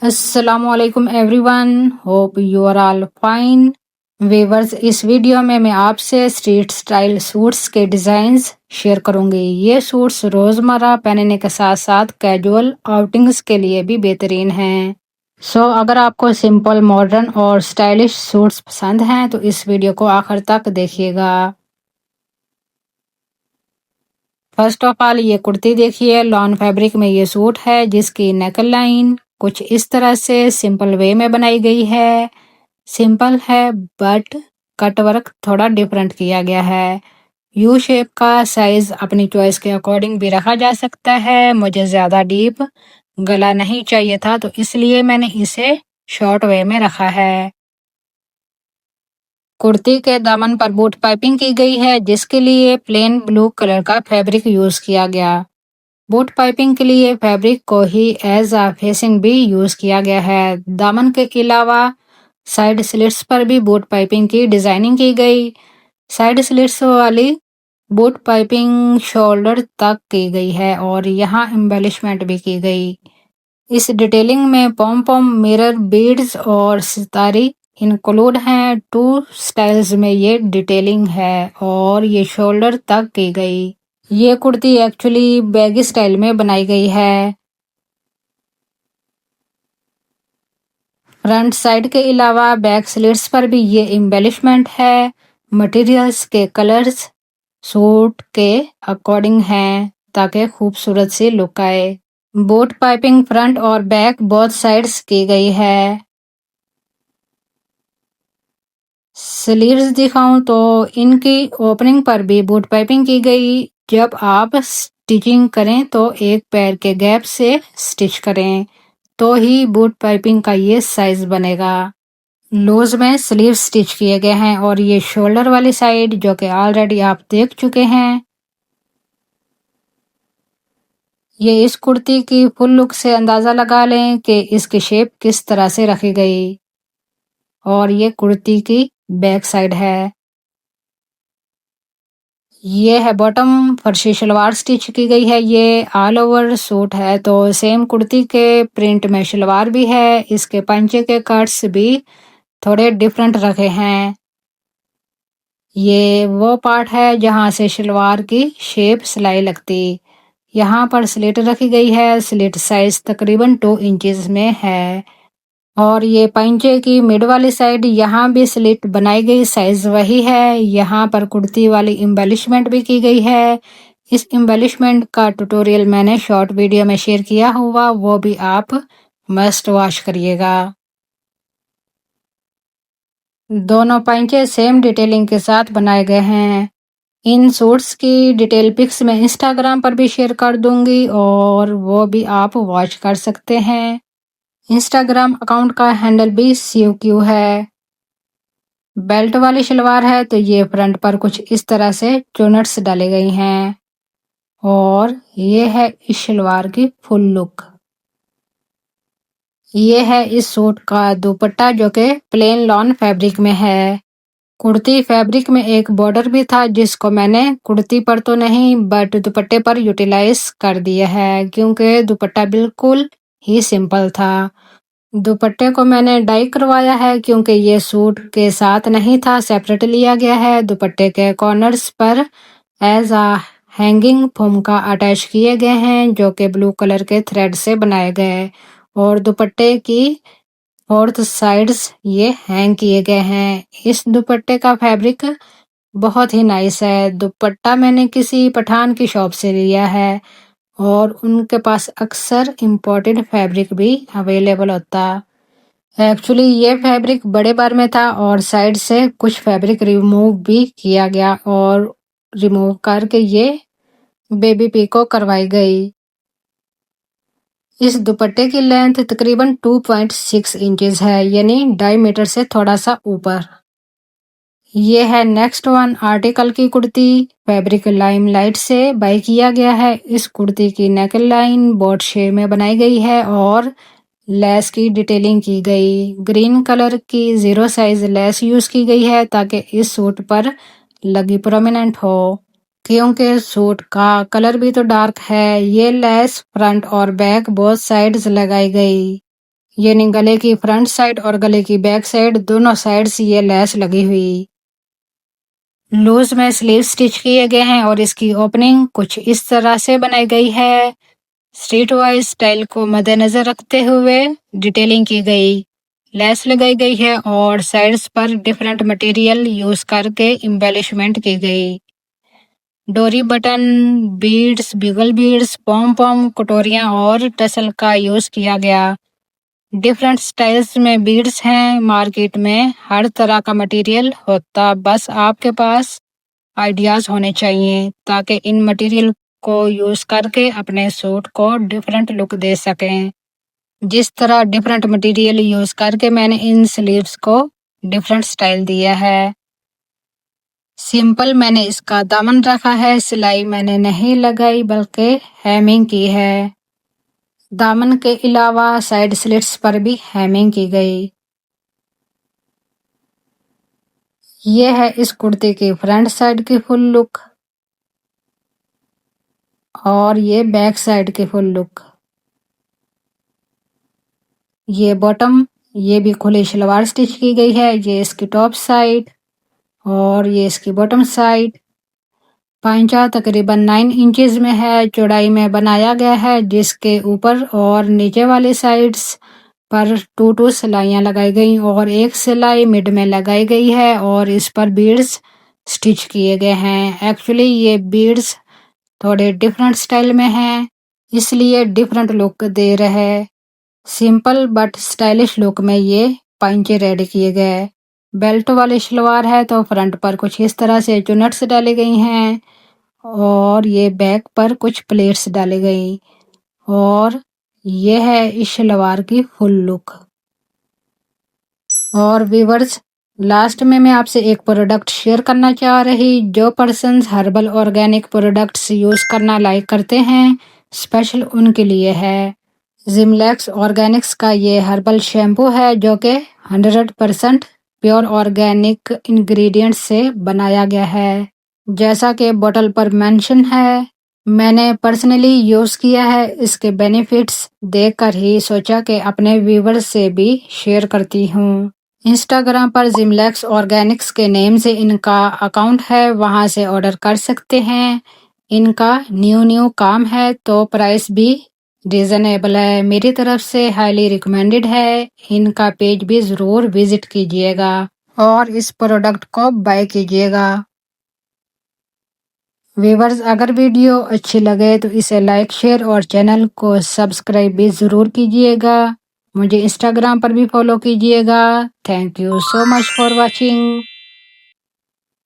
अस्सलामुअलैकुम everyone, hope you are all fine. Viewers, इस video में मैं आपसे स्ट्रीट स्टाइल सूट्स के डिज़ाइंस शेयर करूंगी। ये सूट्स रोज़मर्रा पहनने के साथ साथ कैजुअल आउटिंग्स के लिए भी बेहतरीन हैं। अगर आपको सिंपल, मॉडर्न और स्टाइलिश सूट्स पसंद हैं तो इस वीडियो को आखिर तक देखिएगा। फर्स्ट ऑफ ऑल, ये कुर्ती देखिए, लॉन फैब्रिक में ये सूट है जिसकी नेक लाइन कुछ इस तरह से सिंपल वे में बनाई गई है। सिंपल है बट कट वर्क थोड़ा डिफरेंट किया गया है। यू शेप का साइज अपनी चॉइस के अकॉर्डिंग भी रखा जा सकता है। मुझे ज़्यादा डीप गला नहीं चाहिए था तो इसलिए मैंने इसे शॉर्ट वे में रखा है। कुर्ती के दामन पर बूट पाइपिंग की गई है जिसके लिए प्लेन ब्लू कलर का फैब्रिक यूज किया गया। बूट पाइपिंग के लिए फैब्रिक को ही एज अ फेसिंग भी यूज किया गया है। दामन के अलावा साइड स्लिट्स पर भी बूट पाइपिंग की डिजाइनिंग की गई। साइड स्लिट्स वाली बूट पाइपिंग शोल्डर तक की गई है और यहाँ एम्बेलिशमेंट भी की गई। इस डिटेलिंग में पॉम पॉम, मिरर बीड्स और सितारी इंक्लूड हैं। टू स्टाइल्स में ये डिटेलिंग है और ये शोल्डर तक की गई। ये कुर्ती एक्चुअली बैगी स्टाइल में बनाई गई है। फ्रंट साइड के अलावा बैक स्लिट्स पर भी ये एम्बेलिशमेंट है। मटेरियल्स के कलर्स सूट के अकॉर्डिंग हैं ताकि खूबसूरत सी लुक आए। बूट पाइपिंग फ्रंट और बैक बोथ साइड्स की गई है। स्लीव्स दिखाऊं तो इनकी ओपनिंग पर भी बूट पाइपिंग की गई। जब आप स्टिचिंग करें तो एक पैर के गैप से स्टिच करें तो ही बूट पाइपिंग का ये साइज बनेगा। लूज में स्लीव स्टिच किए गए हैं और ये शोल्डर वाली साइड जो कि ऑलरेडी आप देख चुके हैं। ये इस कुर्ती की फुल लुक से अंदाजा लगा लें कि इसकी शेप किस तरह से रखी गई। और ये कुर्ती की बैक साइड है। ये है बॉटम, फर्शी शलवार स्टिच की गई है। ये ऑल ओवर सूट है तो सेम कुर्ती के प्रिंट में शलवार भी है। इसके पंचे के कट्स भी थोड़े डिफरेंट रखे हैं। ये वो पार्ट है जहां से शलवार की शेप सिलाई लगती। यहाँ पर स्लिट रखी गई है। स्लिट साइज तकरीबन 2 इंचेस में है। और ये पंचे की मिड वाली साइड यहाँ भी स्लिट बनाई गई, साइज वही है। यहाँ पर कुर्ती वाली एम्बेलिशमेंट भी की गई है। इस एम्बेलिशमेंट का ट्यूटोरियल मैंने शॉर्ट वीडियो में शेयर किया हुआ, वो भी आप मस्ट वॉच करिएगा। दोनों पंचे सेम डिटेलिंग के साथ बनाए गए हैं। इन सूट्स की डिटेल पिक्स मैं इंस्टाग्राम पर भी शेयर कर दूंगी और वो भी आप वॉच कर सकते हैं। इंस्टाग्राम अकाउंट का हैंडल भी CQ है। बेल्ट वाली शलवार है तो ये फ्रंट पर कुछ इस तरह से चुनट्स डाली गई हैं और ये है इस शलवार की फुल लुक। ये है इस सूट का दुपट्टा जो कि प्लेन लॉन फैब्रिक में है। कुर्ती फैब्रिक में एक बॉर्डर भी था जिसको मैंने कुर्ती पर तो नहीं बट दुपट्टे पर यूटिलाइज कर दिया है क्योंकि दुपट्टा बिल्कुल ही सिंपल था। दुपट्टे को मैंने डाई करवाया है क्योंकि ये सूट के साथ नहीं था, सेपरेट लिया गया है। दुपट्टे के कॉर्नर्स पर एज आ हैंगिंग फुमका अटैच किए गए हैं जो कि ब्लू कलर के थ्रेड से बनाए गए और दुपट्टे की फोर्थ साइड्स ये हैंग किए गए हैं। इस दुपट्टे का फैब्रिक बहुत ही नाइस है। दुपट्टा मैंने किसी पठान की शॉप से लिया है और उनके पास अक्सर इम्पोर्टेड फैब्रिक भी अवेलेबल होता। एक्चुअली ये फैब्रिक बड़े बार में था और साइड से कुछ फैब्रिक रिमूव भी किया गया और रिमूव करके ये बेबी पीको करवाई गई। इस दुपट्टे की लेंथ तकरीबन 2.6 इंचेस है, यानी 2.5 मीटर से थोड़ा सा ऊपर। ये है नेक्स्ट वन आर्टिकल की कुर्ती। फैब्रिक लाइम लाइट से बाई किया गया है। इस कुर्ती की नेक लाइन बोट शेप में बनाई गई है और लेस की डिटेलिंग की गई। ग्रीन कलर की 0 साइज लेस यूज की गई है ताकि इस सूट पर लगी प्रोमिनेंट हो क्योंकि सूट का कलर भी तो डार्क है। ये लेस फ्रंट और बैक बोथ साइड्स लगाई गई। यानी गले की फ्रंट साइड और गले की बैक साइड दोनों साइड्स ये लेस लगी हुई। लूज में स्लीव स्टिच किए गए हैं और इसकी ओपनिंग कुछ इस तरह से बनाई गई है। स्ट्रीट वाइज स्टाइल को मद्देनजर रखते हुए डिटेलिंग की गई, लेस लगाई गई है और साइड्स पर डिफरेंट मटेरियल यूज करके एम्बेलिशमेंट की गई। डोरी बटन, बीड्स, बिगल बीड्स, पॉम पॉम, कटोरियां और टसल का यूज किया गया। डिफरेंट स्टाइल्स में बीड्स हैं। मार्केट में हर तरह का मटेरियल होता, बस आपके पास आइडियाज होने चाहिए ताकि इन मटेरियल को यूज करके अपने सूट को डिफरेंट लुक दे सकें। जिस तरह डिफरेंट मटेरियल यूज करके मैंने इन स्लीव्स को डिफरेंट स्टाइल दिया है। सिंपल मैंने इसका दामन रखा है, सिलाई मैंने नहीं लगाई बल्कि हेमिंग की है। दामन के अलावा साइड स्लिट्स पर भी हेमिंग की गई। ये है इस कुर्ते की फ्रंट साइड की फुल लुक और ये बैक साइड की फुल लुक। ये बॉटम, ये भी खुली सलवार स्टिच की गई है। ये इसकी टॉप साइड और ये इसकी बॉटम साइड। पांचा तकरीबन 9 इंचेस में है, चौड़ाई में बनाया गया है, जिसके ऊपर और नीचे वाली साइड्स पर 2 सिलाइयां लगाई गई और एक सिलाई मिड में लगाई गई है और इस पर बीड्स स्टिच किए गए हैं। एक्चुअली ये बीड्स थोड़े डिफरेंट स्टाइल में हैं, इसलिए डिफरेंट लुक दे रहे। सिंपल बट स्टाइलिश लुक में ये पांचे रेडी किए गए। बेल्ट वाली सलवार है तो फ्रंट पर कुछ इस तरह से चुनट्स डाली गई हैं और ये बैक पर कुछ प्लेट्स डाली गई और ये है इस सलवार की फुल लुक। और व्यूअर्स, लास्ट में मैं आपसे एक प्रोडक्ट शेयर करना चाह रही। जो persons herbal organic products use करना लाइक करते हैं, स्पेशल उनके लिए है। जिमलेक्स ऑर्गेनिक्स का ये हर्बल शैम्पू है जो कि 100% प्योर ऑर्गेनिक इंग्रेडिएंट्स से बनाया गया है। जैसा कि बोतल पर मेंशन है, मैंने पर्सनली यूज किया है। इसके बेनिफिट्स देखकर ही सोचा कि अपने व्यूअर्स से भी शेयर करती हूँ। इंस्टाग्राम पर जिमलेक्स ऑर्गेनिक्स के नेम से इनका अकाउंट है, वहां से ऑर्डर कर सकते हैं। इनका न्यू काम है तो प्राइस भी रीजनेबल है। मेरी तरफ से हाईली रिकमेंडेड है। इनका पेज भी जरूर विजिट कीजिएगा और इस प्रोडक्ट को बाय कीजिएगा। व्यूअर्स, अगर वीडियो अच्छी लगे तो इसे लाइक, शेयर और चैनल को सब्सक्राइब भी जरूर कीजिएगा। मुझे इंस्टाग्राम पर भी फॉलो कीजिएगा। Thank you so much for watching.